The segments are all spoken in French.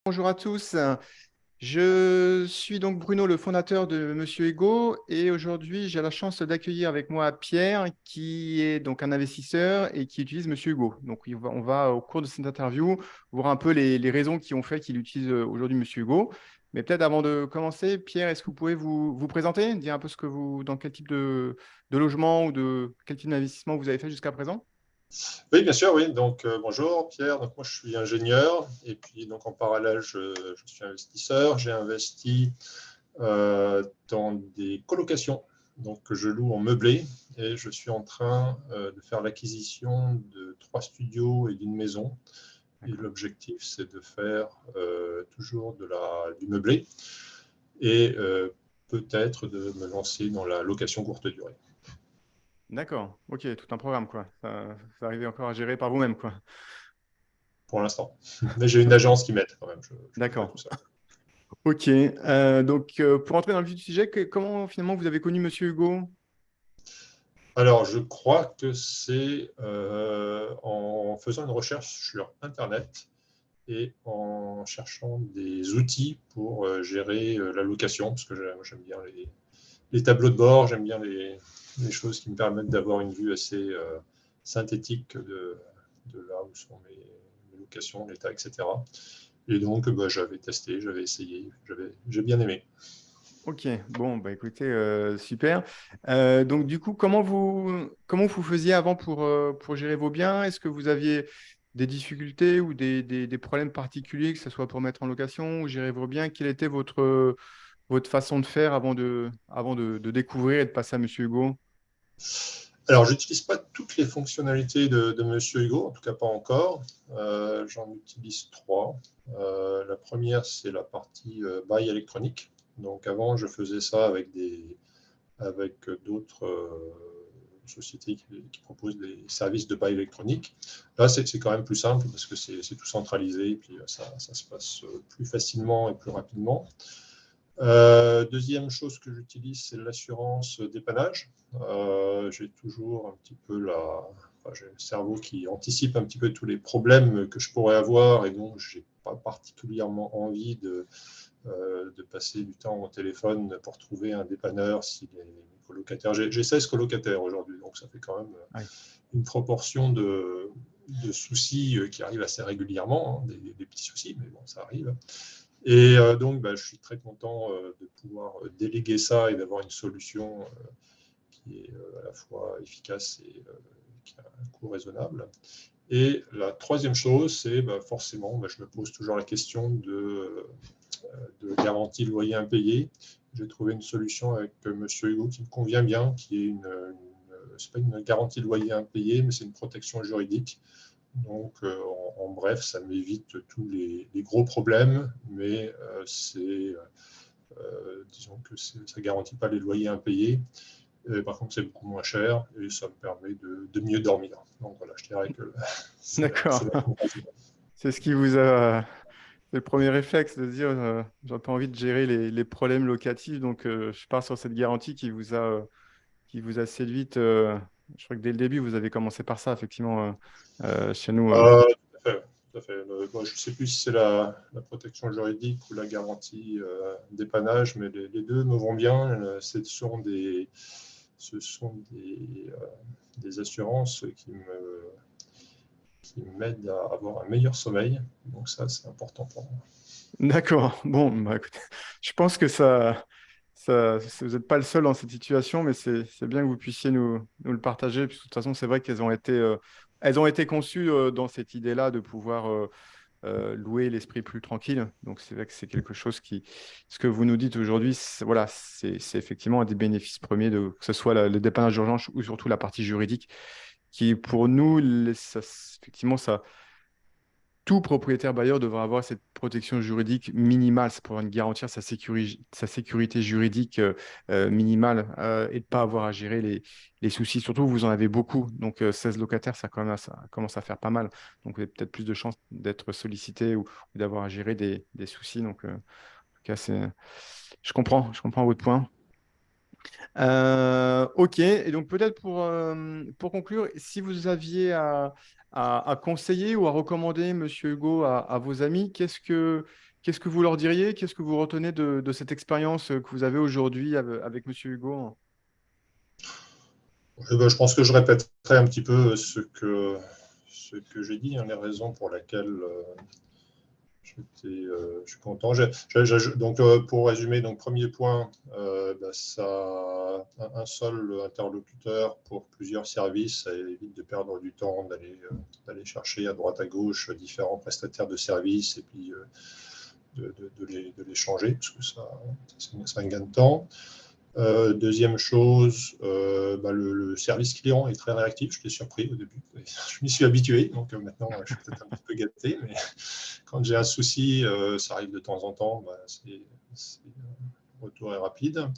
Bonjour à tous. Je suis donc Bruno, le fondateur de Monsieur Ego, et aujourd'hui j'ai la chance d'accueillir avec moi Pierre, qui est donc un investisseur et qui utilise Monsieur Ego. Donc on va au cours de cette interview voir un peu les raisons qui ont fait qu'il utilise aujourd'hui Monsieur Ego. Mais peut-être avant de commencer, Pierre, est-ce que vous pouvez vous présenter, dire un peu dans quel type de logement ou de quel type d'investissement vous avez fait jusqu'à présent? Oui, bien sûr, oui. Donc, bonjour Pierre. Donc, moi, je suis ingénieur et puis donc en parallèle, je suis investisseur. J'ai investi dans des colocations, donc que je loue en meublé et je suis en train de faire l'acquisition de 3 studios et d'une maison. Et D'accord. l'objectif, c'est de faire toujours du meublé et peut-être de me lancer dans la location courte durée D'accord. Ok, tout un programme, quoi. Ça arrivez encore à gérer par vous-même, quoi. pour l'instant. Mais j'ai une agence qui m'aide quand même. Je ne fais pas D'accord. tout ça. Ok, pour entrer dans le vif du sujet, comment finalement vous avez connu Monsieur Hugo? Alors, je crois que c'est en faisant une recherche sur Internet et en cherchant des outils pour gérer la location, parce que j'aime bien les tableaux de bord, j'aime bien les choses qui me permettent d'avoir une vue assez synthétique de là où sont mes locations, l'état, etc. Et donc, bah, j'avais testé, j'avais essayé, j'ai bien aimé. Ok, bon, bah écoutez, super. Donc du coup, comment vous faisiez avant pour gérer vos biens? Est-ce que vous aviez des difficultés ou des problèmes particuliers, que ce soit pour mettre en location ou gérer vos biens? Quelle était votre façon de faire avant de découvrir et de passer à Monsieur Hugo? Alors, j'utilise pas toutes les fonctionnalités de Monsieur Hugo, en tout cas pas encore. J'en utilise 3. La première, c'est la partie bail électronique. Donc, avant, je faisais ça avec d'autres sociétés qui proposent des services de bail électronique. Là, c'est quand même plus simple parce que c'est tout centralisé et puis ça se passe plus facilement et plus rapidement. Deuxième chose que j'utilise, c'est l'assurance dépannage. J'ai toujours un petit peu j'ai le cerveau qui anticipe un petit peu tous les problèmes que je pourrais avoir et donc je n'ai pas particulièrement envie de passer du temps au téléphone pour trouver un dépanneur si les colocataires. J'ai 16 colocataires aujourd'hui, donc ça fait quand même Oui. une proportion de soucis qui arrivent assez régulièrement, hein, des petits soucis, mais bon, ça arrive. Et donc, bah, je suis très content de pouvoir déléguer ça et d'avoir une solution qui est à la fois efficace et qui a un coût raisonnable. Et la troisième chose, c'est bah, forcément, bah, je me pose toujours la question de garantie loyer impayé. J'ai trouvé une solution avec Monsieur Hugo qui me convient bien, qui est c'est pas une garantie de loyer impayé, mais c'est une protection juridique. Donc, en bref, ça m'évite tous les gros problèmes, mais disons que ça ne garantit pas les loyers impayés. Et par contre, c'est beaucoup moins cher et ça me permet de mieux dormir. Donc voilà, je dirais que c'est D'accord. la conclusion. C'est ce qui vous a. C'est le premier réflexe de se dire, j'ai pas envie de gérer les problèmes locatifs, donc je pars sur cette garantie qui vous a séduite. Je crois que dès le début, vous avez commencé par ça, effectivement, chez nous. Tout à fait. Tout à fait. Bon, je ne sais plus si c'est la protection juridique ou la garantie dépannage, mais les deux me vont bien. Ce sont des assurances qui m'aident à avoir un meilleur sommeil. Donc ça, c'est important pour moi. D'accord. Bon, bah, écoutez, je pense que vous n'êtes pas le seul dans cette situation, mais c'est bien que vous puissiez nous le partager. Puis, de toute façon, c'est vrai qu'elles ont été conçues dans cette idée-là de pouvoir louer l'esprit plus tranquille. Donc, c'est vrai que c'est quelque chose ce que vous nous dites aujourd'hui, voilà, c'est effectivement un des bénéfices premiers que ce soit le dépannage d'urgence ou surtout la partie juridique, qui pour nous, effectivement, tout propriétaire bailleur devra avoir cette protection juridique minimale, c'est pour garantir sa sécurité juridique minimale et de ne pas avoir à gérer les soucis. Surtout, vous en avez beaucoup. Donc, 16 locataires, ça commence à faire pas mal. Donc, vous avez peut-être plus de chances d'être sollicité ou d'avoir à gérer des soucis. Donc, en tout cas, je comprends votre point. Ok, et donc peut-être pour conclure, si vous aviez à conseiller ou à recommander Monsieur Hugo à vos amis, Qu'est-ce que vous leur diriez? Qu'est-ce que vous retenez de cette expérience que vous avez aujourd'hui avec Monsieur Hugo? Je pense que je répéterai un petit peu ce que j'ai dit, hein, les raisons pour lesquelles je suis content. Donc, pour résumer, donc, premier point, ça, un seul interlocuteur pour plusieurs services, ça évite de perdre du temps, d'aller chercher à droite à gauche différents prestataires de services et puis de les changer, parce que c'est un gain de temps. Deuxième chose, le service client est très réactif. Je suis surpris au début. Je m'y suis habitué, donc maintenant je suis peut-être un petit peu gâté. Mais quand j'ai un souci, ça arrive de temps en temps. Le retour est rapide.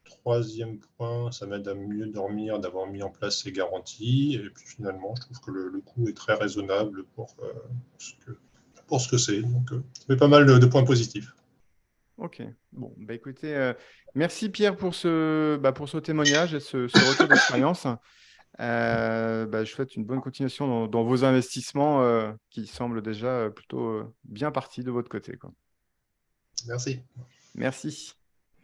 Troisième point, ça m'aide à mieux dormir, d'avoir mis en place ces garanties. Et puis finalement, je trouve que le coût est très raisonnable pour ce que c'est. Donc, ça fait pas mal de points positifs. Ok, bon, bah écoutez, merci Pierre pour ce témoignage et ce retour d'expérience. Je souhaite une bonne continuation dans vos investissements qui semblent déjà plutôt bien partis de votre côté, quoi. Merci. Merci.